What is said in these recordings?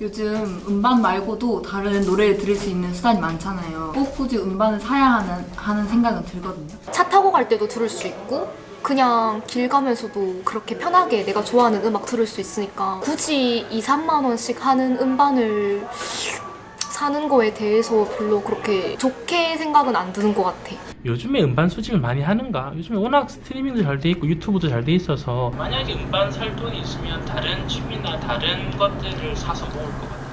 요즘 음반 말고도 다른 노래를 들을 수 있는 수단이 많잖아요. 꼭 굳이 음반을 사야 하는 생각은 들거든요. 차 타고 갈 때도 들을 수 있고 그냥 길 가면서도 그렇게 편하게 내가 좋아하는 음악 들을 수 있으니까 굳이 2, 3만 원씩 하는 음반을 사는 거에 대해서 별로 그렇게 좋게 생각은 안 드는 것 같아. 요즘에 음반 수집을 많이 하는가? 요즘에 워낙 스트리밍도 잘 돼 있고 유튜브도 잘 돼 있어서 만약에 음반 살 돈이 있으면 다른 취미나 다른 것들을 사서 모을 것 같아.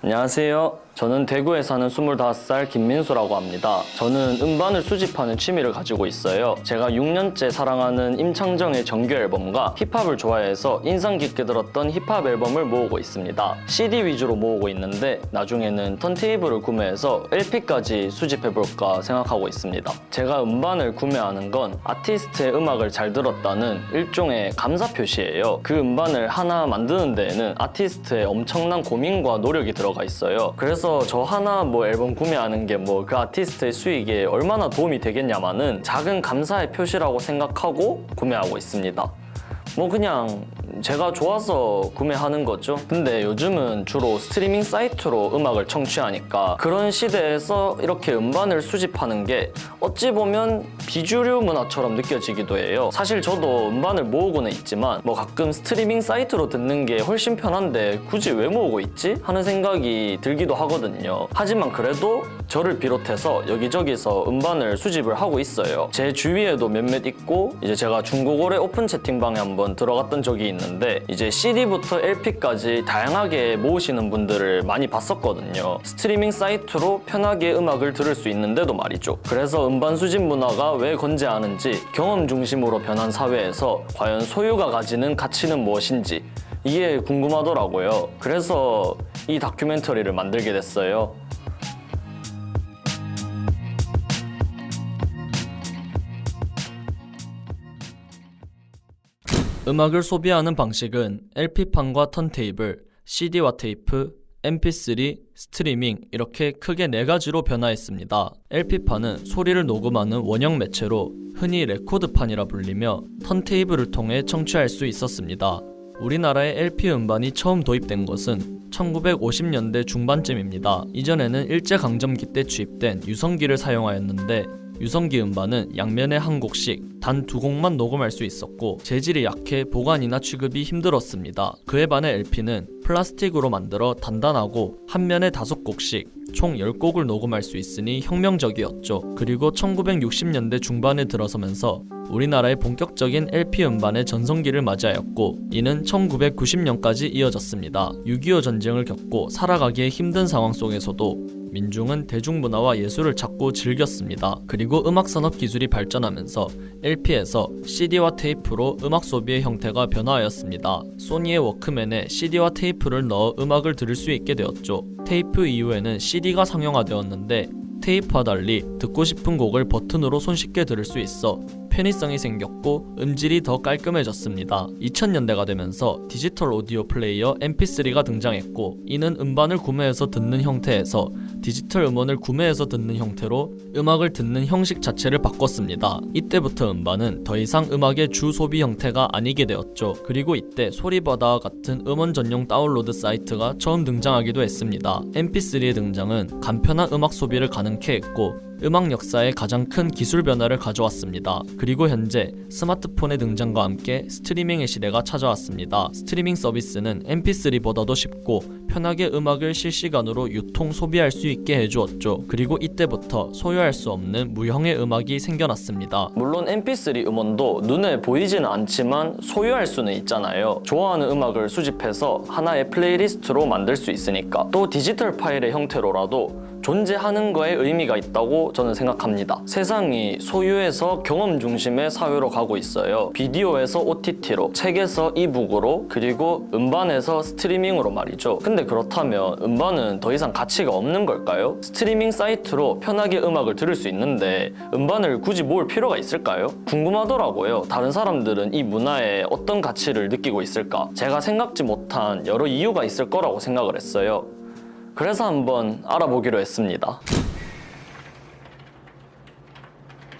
안녕하세요. 저는 대구에 사는 25살 김민수라고 합니다. 저는 음반을 수집하는 취미를 가지고 있어요. 제가 6년째 사랑하는 임창정의 정규 앨범과 힙합을 좋아해서 인상 깊게 들었던 힙합 앨범을 모으고 있습니다. CD 위주로 모으고 있는데 나중에는 턴테이블을 구매해서 LP까지 수집해볼까 생각하고 있습니다. 제가 음반을 구매하는 건 아티스트의 음악을 잘 들었다는 일종의 감사 표시예요. 그 음반을 하나 만드는 데에는 아티스트의 엄청난 고민과 노력이 들어가 있어요. 그래서 저 하나 앨범 구매하는 게 그 아티스트의 수익에 얼마나 도움이 되겠냐마는 작은 감사의 표시라고 생각하고 구매하고 있습니다. 그냥 제가 좋아서 구매하는 거죠. 근데 요즘은 주로 스트리밍 사이트로 음악을 청취하니까 그런 시대에서 이렇게 음반을 수집하는 게 어찌 보면 비주류 문화처럼 느껴지기도 해요. 사실 저도 음반을 모으고는 있지만 가끔 스트리밍 사이트로 듣는 게 훨씬 편한데 굳이 왜 모으고 있지? 하는 생각이 들기도 하거든요. 하지만 그래도 저를 비롯해서 여기저기서 음반을 수집을 하고 있어요. 제 주위에도 몇몇 있고 이제 제가 중고거래 오픈 채팅방에 한번 들어갔던 적이 있는데 이제 CD부터 LP까지 다양하게 모으시는 분들을 많이 봤었거든요. 스트리밍 사이트로 편하게 음악을 들을 수 있는데도 말이죠. 그래서 음반 수집 문화가 왜 건재하는지, 경험 중심으로 변한 사회에서 과연 소유가 가지는 가치는 무엇인지 이게 궁금하더라고요. 그래서 이 다큐멘터리를 만들게 됐어요. 음악을 소비하는 방식은 LP판과 턴테이블, CD와 테이프, MP3, 스트리밍 이렇게 크게 4가지로 변화했습니다. LP판은 소리를 녹음하는 원형 매체로 흔히 레코드판이라 불리며 턴테이블을 통해 청취할 수 있었습니다. 우리나라에 LP 음반이 처음 도입된 것은 1950년대 중반쯤입니다. 이전에는 일제강점기 때 취입된 유성기를 사용하였는데 유성기 음반은 양면에 한 곡씩 단 2곡만 녹음할 수 있었고 재질이 약해 보관이나 취급이 힘들었습니다. 그에 반해 LP는 플라스틱으로 만들어 단단하고 한 면에 5곡씩 총 10곡을 녹음할 수 있으니 혁명적이었죠. 그리고 1960년대 중반에 들어서면서 우리나라의 본격적인 LP 음반의 전성기를 맞이하였고 이는 1990년까지 이어졌습니다. 6.25 전쟁을 겪고 살아가기에 힘든 상황 속에서도 민중은 대중문화와 예술을 찾고 즐겼습니다. 그리고 음악산업 기술이 발전하면서 LP에서 CD와 테이프로 음악 소비의 형태가 변화하였습니다. 소니의 워크맨에 CD와 테이프를 넣어 음악을 들을 수 있게 되었죠. 테이프 이후에는 CD가 상용화되었는데 테이프와 달리 듣고 싶은 곡을 버튼으로 손쉽게 들을 수 있어 편의성이 생겼고 음질이 더 깔끔해졌습니다. 2000년대가 되면서 디지털 오디오 플레이어 MP3가 등장했고 이는 음반을 구매해서 듣는 형태에서 디지털 음원을 구매해서 듣는 형태로 음악을 듣는 형식 자체를 바꿨습니다. 이때부터 음반은 더 이상 음악의 주 소비 형태가 아니게 되었죠. 그리고 이때 소리바다와 같은 음원 전용 다운로드 사이트가 처음 등장하기도 했습니다. MP3의 등장은 간편한 음악 소비를 가능케 했고 음악 역사에 가장 큰 기술 변화를 가져왔습니다. 그리고 현재 스마트폰의 등장과 함께 스트리밍의 시대가 찾아왔습니다. 스트리밍 서비스는 MP3보다도 쉽고 편하게 음악을 실시간으로 유통 소비할 수 있게 해주었죠. 그리고 이때부터 소유할 수 없는 무형의 음악이 생겨났습니다. 물론 MP3 음원도 눈에 보이지는 않지만 소유할 수는 있잖아요. 좋아하는 음악을 수집해서 하나의 플레이리스트로 만들 수 있으니까. 또 디지털 파일의 형태로라도 존재하는 거에 의미가 있다고 저는 생각합니다. 세상이 소유에서 경험 중심의 사회로 가고 있어요. 비디오에서 OTT로, 책에서 이북으로, 그리고 음반에서 스트리밍으로 말이죠. 근데 그렇다면 음반은 더 이상 가치가 없는 걸까요? 스트리밍 사이트로 편하게 음악을 들을 수 있는데 음반을 굳이 모을 필요가 있을까요? 궁금하더라고요. 다른 사람들은 이 문화에 어떤 가치를 느끼고 있을까? 제가 생각지 못한 여러 이유가 있을 거라고 생각을 했어요. 그래서 한번 알아보기로 했습니다.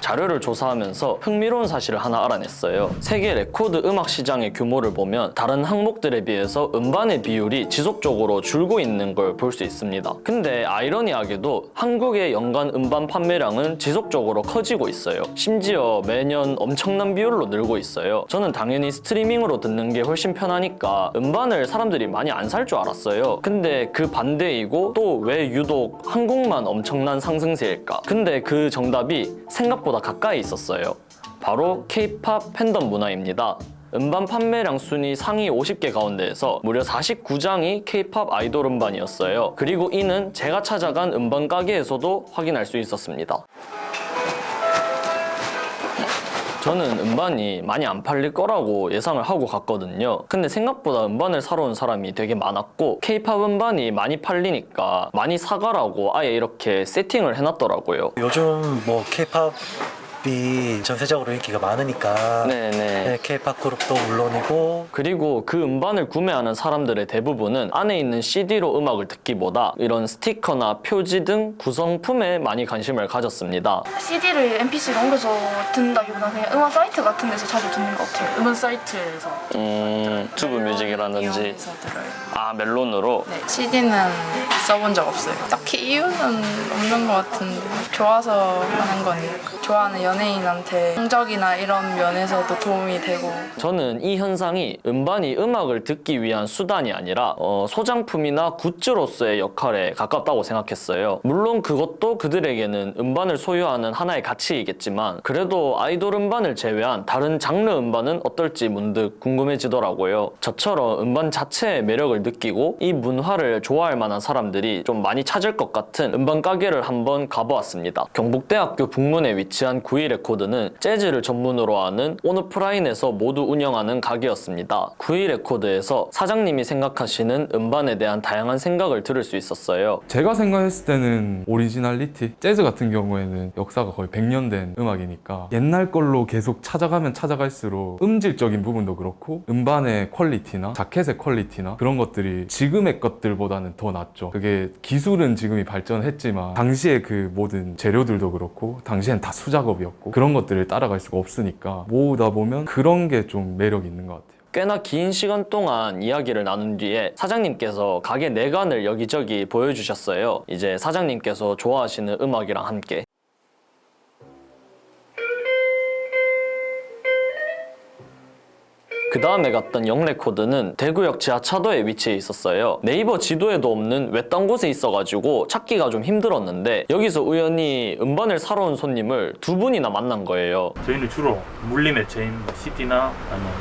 자료를 조사하면서 흥미로운 사실을 하나 알아냈어요. 세계 레코드 음악 시장의 규모를 보면 다른 항목들에 비해서 음반의 비율이 지속적으로 줄고 있는 걸 볼 수 있습니다. 근데 아이러니하게도 한국의 연간 음반 판매량은 지속적으로 커지고 있어요. 심지어 매년 엄청난 비율로 늘고 있어요. 저는 당연히 스트리밍으로 듣는 게 훨씬 편하니까 음반을 사람들이 많이 안 살 줄 알았어요. 근데 그 반대이고 또 왜 유독 한국만 엄청난 상승세일까? 근데 그 정답이 생각보다 가까이 있었어요. 바로 K-POP 팬덤 문화입니다. 음반 판매량 순위 상위 50개 가운데에서 무려 49장이 K-POP 아이돌 음반이었어요. 그리고 이는 제가 찾아간 음반 가게에서도 확인할 수 있었습니다. 저는 음반이 많이 안 팔릴 거라고 예상을 하고 갔거든요. 근데 생각보다 음반을 사러 온 사람이 되게 많았고 K-POP 음반이 많이 팔리니까 많이 사가라고 아예 이렇게 세팅을 해놨더라고요. 요즘 뭐 K-팝이 전세적으로 인기가 많으니까 네네. K-팝 그룹도 물론이고 그리고 그 음반을 구매하는 사람들의 대부분은 안에 있는 CD로 음악을 듣기보다 이런 스티커나 표지 등 구성품에 많이 관심을 가졌습니다. CD를 MP3로 옮겨서 듣는다기보다는 그냥 음원 사이트 같은 데서 자주 듣는 것 같아요. 음원 사이트에서 유튜브 뮤직이라든지 이용해서 들어요. 아 멜론으로? 네, CD는 써본 적 없어요. 딱히 이유는 없는 것 같은데 좋아서 하는 거니까. 좋아하는 연예인한테 성적이나 이런 면에서도 도움이 되고. 저는 이 현상이 음반이 음악을 듣기 위한 수단이 아니라 소장품이나 굿즈로서의 역할에 가깝다고 생각했어요. 물론 그것도 그들에게는 음반을 소유하는 하나의 가치이겠지만 그래도 아이돌 음반을 제외한 다른 장르 음반은 어떨지 문득 궁금해지더라고요. 저처럼 음반 자체의 매력을 느끼고 이 문화를 좋아할 만한 사람들이 좀 많이 찾을 것 같은 음반 가게를 한번 가보았습니다. 경북대학교 북문에 위치한 구이 레코드는 재즈를 전문으로 하는 온오프라인에서 모두 운영하는 가게였습니다. 구이 레코드에서 사장님이 생각하시는 음반에 대한 다양한 생각을 들을 수 있었어요. 제가 생각했을 때는 오리지널리티, 재즈 같은 경우에는 역사가 거의 100년 된 음악이니까 옛날 걸로 계속 찾아가면 찾아갈수록 음질적인 부분도 그렇고 음반의 퀄리티나 자켓의 퀄리티나 그런 것들이 지금의 것들보다는 더 낫죠. 그게 기술은 지금이 발전했지만 당시에 그 모든 재료들도 그렇고 당시엔 다 수작업이었고 그런 것들을 따라갈 수가 없으니까 모으다 보면 그런 게 좀 매력이 있는 것 같아요. 꽤나 긴 시간 동안 이야기를 나눈 뒤에 사장님께서 가게 내관을 여기저기 보여주셨어요. 이제 사장님께서 좋아하시는 음악이랑 함께. 그 다음에 갔던 영레코드는 대구역 지하차도에 위치해 있었어요. 네이버 지도에도 없는 외딴 곳에 있어가지고 찾기가 좀 힘들었는데 여기서 우연히 음반을 사러 온 손님을 두 분이나 만난 거예요. 저희는 주로 물리 매체인 CD나 아니면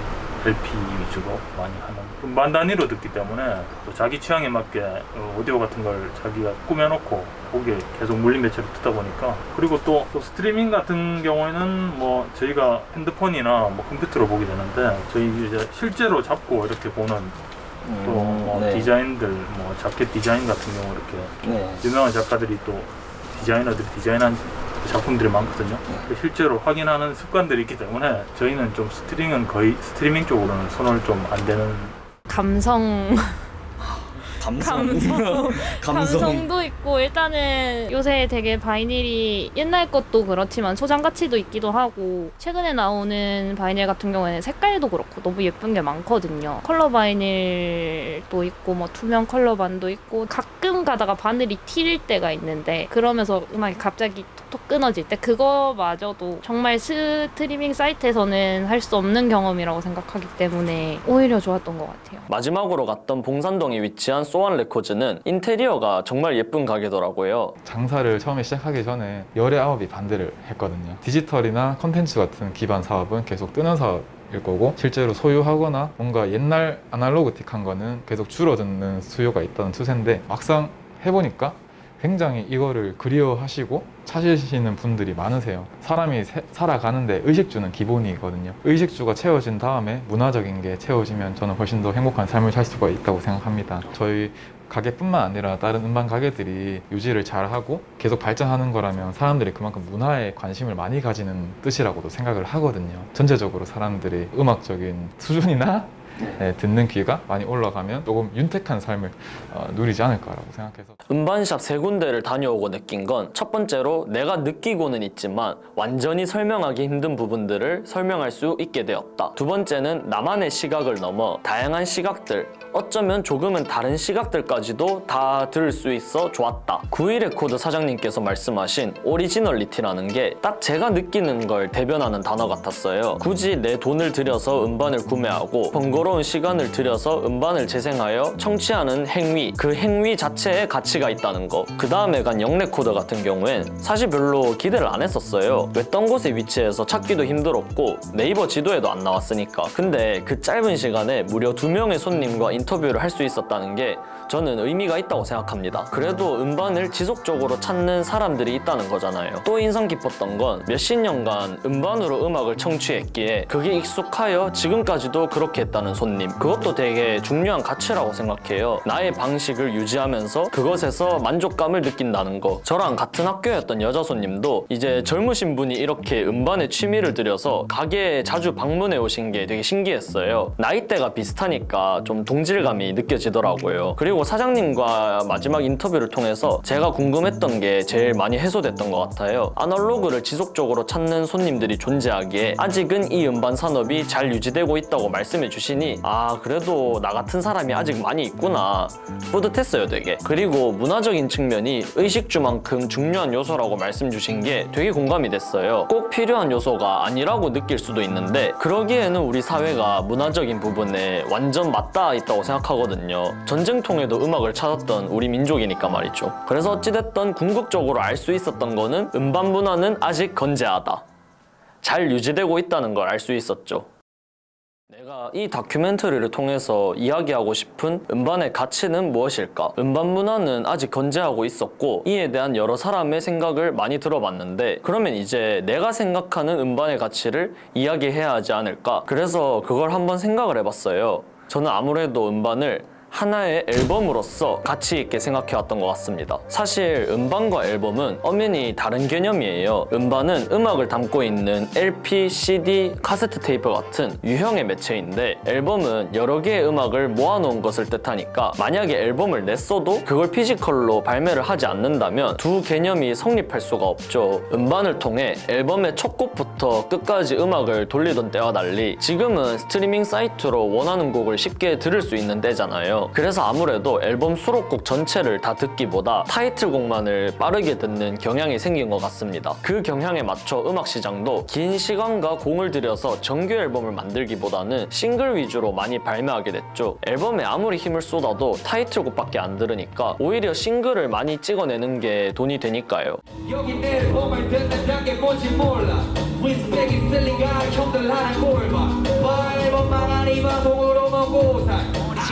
LP 위주로 많이 하는 음반 단위로 듣기 때문에 또 자기 취향에 맞게 오디오 같은 걸 자기가 꾸며놓고 거기에 계속 물리 매체로 듣다 보니까 그리고 또 스트리밍 같은 경우에는 뭐 저희가 핸드폰이나 뭐 컴퓨터로 보게 되는데 저희 이제 실제로 잡고 이렇게 보는 또 뭐 네. 디자인들 뭐 자켓 디자인 같은 경우 이렇게 네. 유명한 작가들이 또 디자이너들이 디자인한 작품들이 많거든요. 실제로 확인하는 습관들이 있기 때문에 저희는 좀 스트리밍은 거의 스트리밍 쪽으로는 손을 좀 안 대는. 감성도 있고 일단은 요새 되게 바이닐이 옛날 것도 그렇지만 소장 가치도 있기도 하고 최근에 나오는 바이닐 같은 경우에는 색깔도 그렇고 너무 예쁜 게 많거든요. 컬러 바이닐도 있고 뭐 투명 컬러 반도 있고 가끔 가다가 바늘이 튈 때가 있는데 그러면서 음악이 갑자기 톡톡 끊어질 때 그거마저도 정말 스트리밍 사이트에서는 할 수 없는 경험이라고 생각하기 때문에 오히려 좋았던 것 같아요. 마지막으로 갔던 봉산동에 위치한 소환 레코즈는 인테리어가 정말 예쁜 가게더라고요. 장사를 처음에 시작하기 전에 열의 아홉이 반대를 했거든요. 디지털이나 콘텐츠 같은 기반 사업은 계속 뜨는 사업일 거고 실제로 소유하거나 뭔가 옛날 아날로그틱한 거는 계속 줄어드는 수요가 있다는 추세인데 막상 해보니까 굉장히 이거를 그리워하시고 찾으시는 분들이 많으세요. 사람이 살아가는데 의식주는 기본이거든요. 의식주가 채워진 다음에 문화적인 게 채워지면 저는 훨씬 더 행복한 삶을 살 수가 있다고 생각합니다. 저희 가게뿐만 아니라 다른 음반 가게들이 유지를 잘하고 계속 발전하는 거라면 사람들이 그만큼 문화에 관심을 많이 가지는 뜻이라고도 생각을 하거든요. 전체적으로 사람들이 음악적인 수준이나 듣는 귀가 많이 올라가면 조금 윤택한 삶을 누리지 않을까라고 생각해서 음반샵 3군데를 다녀오고 느낀 건 첫 번째로 내가 느끼고는 있지만 완전히 설명하기 힘든 부분들을 설명할 수 있게 되었다. 두 번째는 나만의 시각을 넘어 다양한 시각들, 어쩌면 조금은 다른 시각들까지도 다 들을 수 있어 좋았다. 91레코드 사장님께서 말씀하신 오리지널리티라는 게 딱 제가 느끼는 걸 대변하는 단어 같았어요. 굳이 내 돈을 들여서 음반을 구매하고 번거로운 시간을 들여서 음반을 재생하여 청취하는 행위, 그 행위 자체에 가치가 있다는 거. 그 다음에 간 영레코드 같은 경우엔 사실 별로 기대를 안 했었어요. 외딴 곳에 위치해서 찾기도 힘들었고 네이버 지도에도 안 나왔으니까. 근데 그 짧은 시간에 무려 2명의 손님과 인터뷰를 할 수 있었다는 게 저는 의미가 있다고 생각합니다. 그래도 음반을 지속적으로 찾는 사람들이 있다는 거잖아요. 또 인상 깊었던 건 몇십 년간 음반으로 음악을 청취했기에 그게 익숙하여 지금까지도 그렇게 했다는 손님. 그것도 되게 중요한 가치라고 생각해요. 나의 방식을 유지하면서 그것에서 만족감을 느낀다는 거. 저랑 같은 학교였던 여자 손님도 이제 젊으신 분이 이렇게 음반에 취미를 들여서 가게에 자주 방문해 오신 게 되게 신기했어요. 나이대가 비슷하니까 좀 동질감이 느껴지더라고요. 그리고 사장님과 마지막 인터뷰를 통해서 제가 궁금했던 게 제일 많이 해소됐던 것 같아요. 아날로그를 지속적으로 찾는 손님들이 존재하기에 아직은 이 음반 산업이 잘 유지되고 있다고 말씀해 주시니 아 그래도 나 같은 사람이 아직 많이 있구나 뿌듯했어요 되게. 그리고 문화적인 측면이 의식주만큼 중요한 요소라고 말씀 주신 게 되게 공감이 됐어요. 꼭 필요한 요소가 아니라고 느낄 수도 있는데 그러기에는 우리 사회가 문화적인 부분에 완전 맞닿아 있다고 생각하거든요. 전쟁통에도 음악을 찾았던 우리 민족이니까 말이죠. 그래서 어찌됐든 궁극적으로 알 수 있었던 거는 음반 문화는 아직 건재하다. 잘 유지되고 있다는 걸 알 수 있었죠. 내가 이 다큐멘터리를 통해서 이야기하고 싶은 음반의 가치는 무엇일까? 음반 문화는 아직 건재하고 있었고 이에 대한 여러 사람의 생각을 많이 들어봤는데 그러면 이제 내가 생각하는 음반의 가치를 이야기해야 하지 않을까? 그래서 그걸 한번 생각을 해봤어요. 저는 아무래도 음반을 하나의 앨범으로서 가치 있게 생각해왔던 것 같습니다. 사실 음반과 앨범은 엄연히 다른 개념이에요. 음반은 음악을 담고 있는 LP, CD, 카세트 테이프 같은 유형의 매체인데 앨범은 여러 개의 음악을 모아놓은 것을 뜻하니까 만약에 앨범을 냈어도 그걸 피지컬로 발매를 하지 않는다면 두 개념이 성립할 수가 없죠. 음반을 통해 앨범의 첫 곡부터 끝까지 음악을 돌리던 때와 달리 지금은 스트리밍 사이트로 원하는 곡을 쉽게 들을 수 있는 때잖아요. 그래서 아무래도 앨범 수록곡 전체를 다 듣기보다 타이틀곡만을 빠르게 듣는 경향이 생긴 것 같습니다. 그 경향에 맞춰 음악 시장도 긴 시간과 공을 들여서 정규 앨범을 만들기보다는 싱글 위주로 많이 발매하게 됐죠. 앨범에 아무리 힘을 쏟아도 타이틀곡밖에 안 들으니까 오히려 싱글을 많이 찍어내는 게 돈이 되니까요. 여기 앨범을 듣는 게 뭔지 몰라 리스펙 있으니까 형들 하나 꼴봐 앨범만 아니 방송으로 먹고 살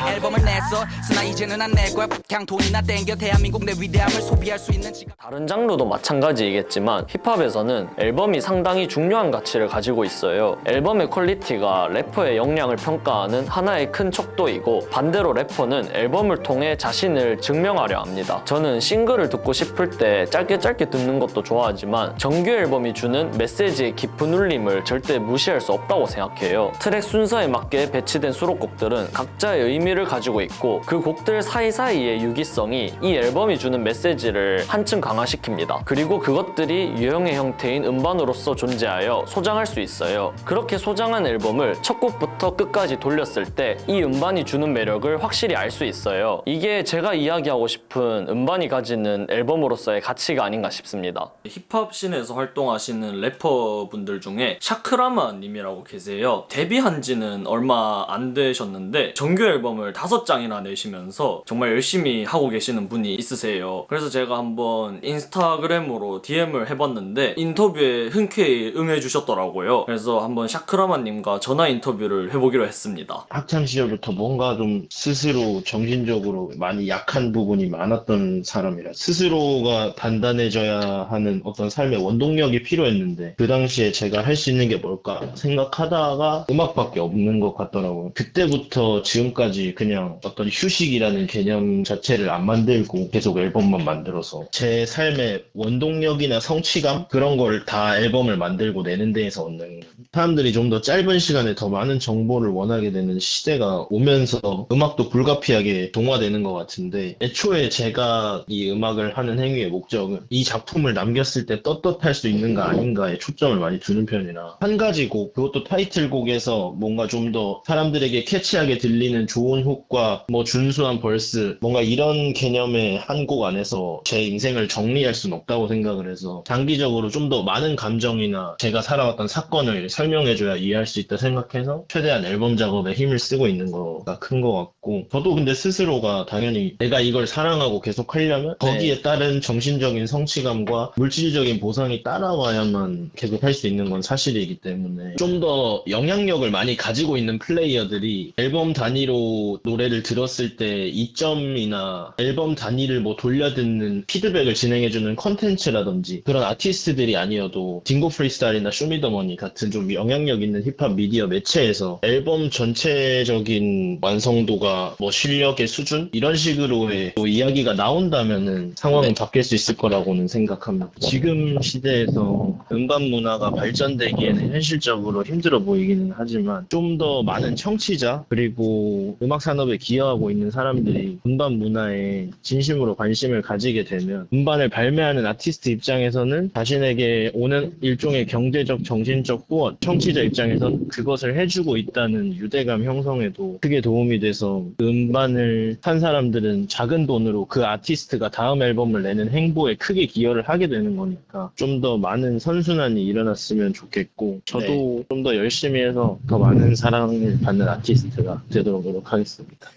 앨범을 냈어 쓰나 이제는 안 낼 거야 그냥 돈이나 땡겨 대한민국 내 위대함을 소비할 수 있는 지금 다른 장르도 마찬가지이겠지만 힙합에서는 앨범이 상당히 중요한 가치를 가지고 있어요. 앨범의 퀄리티가 래퍼의 역량을 평가하는 하나의 큰 척도이고 반대로 래퍼는 앨범을 통해 자신을 증명하려 합니다. 저는 싱글을 듣고 싶을 때 짧게 듣는 것도 좋아하지만 정규 앨범이 주는 메시지의 깊은 울림을 절대 무시할 수 없다고 생각해요. 트랙 순서에 맞게 배치된 수록곡들은 각자의 의미를 가지고 있고 그 곡들 사이사이의 유기성이 이 앨범이 주는 메시지를 한층 강화시킵니다. 그리고 그것들이 유형의 형태인 음반으로서 존재하여 소장할 수 있어요. 그렇게 소장한 앨범을 첫 곡부터 끝까지 돌렸을 때 이 음반이 주는 매력을 확실히 알 수 있어요. 이게 제가 이야기하고 싶은 음반이 가지는 앨범으로서의 가치가 아닌가 싶습니다. 힙합 씬에서 활동하시는 래퍼분들 중에 샤크라마 님이라고 계세요. 데뷔한 지는 얼마 안 되셨는데 정규 앨범을 5장이나 내시면서 정말 열심히 하고 계시는 분이 있으세요. 그래서 제가 한번 인스타그램으로 DM을 해봤는데 인터뷰에 흔쾌히 응해주셨더라고요. 그래서 한번 샤크라마님과 전화 인터뷰를 해보기로 했습니다. 학창 시절부터 뭔가 좀 스스로 정신적으로 많이 약한 부분이 많았던 사람이라 스스로가 단단해져야 하는 어떤 삶의 원동력이 필요했는데 그 당시에 제가 할 수 있는 게 뭘까 생각하다가 음악밖에 없는 것 같더라고요. 그때부터 지금까지 그냥 어떤 휴식이라는 개념 자체를 안 만들고 계속 앨범만 만들어서 제 삶의 원동력이나 성취감 그런 걸 다 앨범을 만들고 내는 데에서 얻는 사람들이 좀 더 짧은 시간에 더 많은 정보를 원하게 되는 시대가 오면서 음악도 불가피하게 동화되는 것 같은데 애초에 제가 이 음악을 하는 행위의 목적은 이 작품을 남겼을 때 떳떳할 수 있는가 아닌가에 초점을 많이 두는 편이라 한 가지 곡 그것도 타이틀곡에서 뭔가 좀 더 사람들에게 캐치하게 들리는 좋은 훅과 뭐 준수한 벌스 뭔가 이런 개념의 한 곡 안에서 제 인생을 정리할 수는 없다고 생각을 해서 장기적으로 좀 더 많은 감정이나 제가 살아왔던 사건을 설명해줘야 이해할 수 있다 생각해서 최대한 앨범 작업에 힘을 쓰고 있는 거가 큰 것 같고 저도 근데 스스로가 당연히 내가 이걸 사랑하고 계속 하려면 거기에 따른 정신적인 성취감과 물질적인 보상이 따라와야만 계속 할 수 있는 건 사실이기 때문에 좀 더 영향력을 많이 가지고 있는 플레이어들이 앨범 단위로 노래를 들었을 때 이점이나 앨범 단위를 뭐 돌려듣는 피드백을 진행해주는 컨텐츠라든지 그런 아티스트들이 아니어도 딩고 프리스타일이나 쇼미더머니 같은 좀 영향력 있는 힙합 미디어 매체에서 앨범 전체적인 완성도가 뭐 실력의 수준 이런 식으로의 또 이야기가 나온다면은 상황은 바뀔 수 있을 거라고는 생각합니다. 지금 시대에서 음반 문화가 발전되기에는 현실적으로 힘들어 보이기는 하지만 좀 더 많은 청취자 그리고 음악 산업에 기여하고 있는 사람들이 음반 문화에 진심으로 관심을 가지게 되면 음반을 발매하는 아티스트 입장에서는 자신에게 오는 일종의 경제적 정신적 후원 청취자 입장에선 그것을 해주고 있다는 유대감 형성에도 크게 도움이 돼서 음반을 산 사람들은 작은 돈으로 그 아티스트가 다음 앨범을 내는 행보에 크게 기여를 하게 되는 거니까 좀 더 많은 선순환이 일어났으면 좋겠고 저도 좀 더 열심히 해서 더 많은 사랑을 받는 아티스트가 되도록 노력하겠습니다.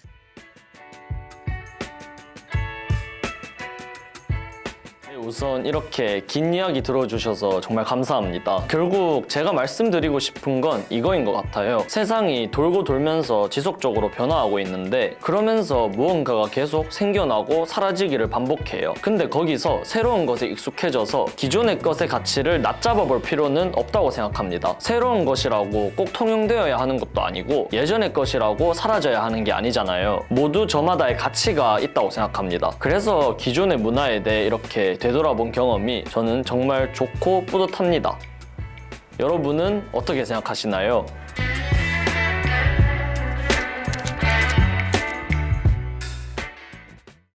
우선 이렇게 긴 이야기 들어주셔서 정말 감사합니다. 결국 제가 말씀드리고 싶은 건 이거인 것 같아요. 세상이 돌고 돌면서 지속적으로 변화하고 있는데 그러면서 무언가가 계속 생겨나고 사라지기를 반복해요. 근데 거기서 새로운 것에 익숙해져서 기존의 것의 가치를 낮잡아 볼 필요는 없다고 생각합니다. 새로운 것이라고 꼭 통용되어야 하는 것도 아니고 예전의 것이라고 사라져야 하는 게 아니잖아요. 모두 저마다의 가치가 있다고 생각합니다. 그래서 기존의 문화에 대해 이렇게 되돌아본 경험이 저는 정말 좋고 뿌듯합니다. 여러분은 어떻게 생각하시나요?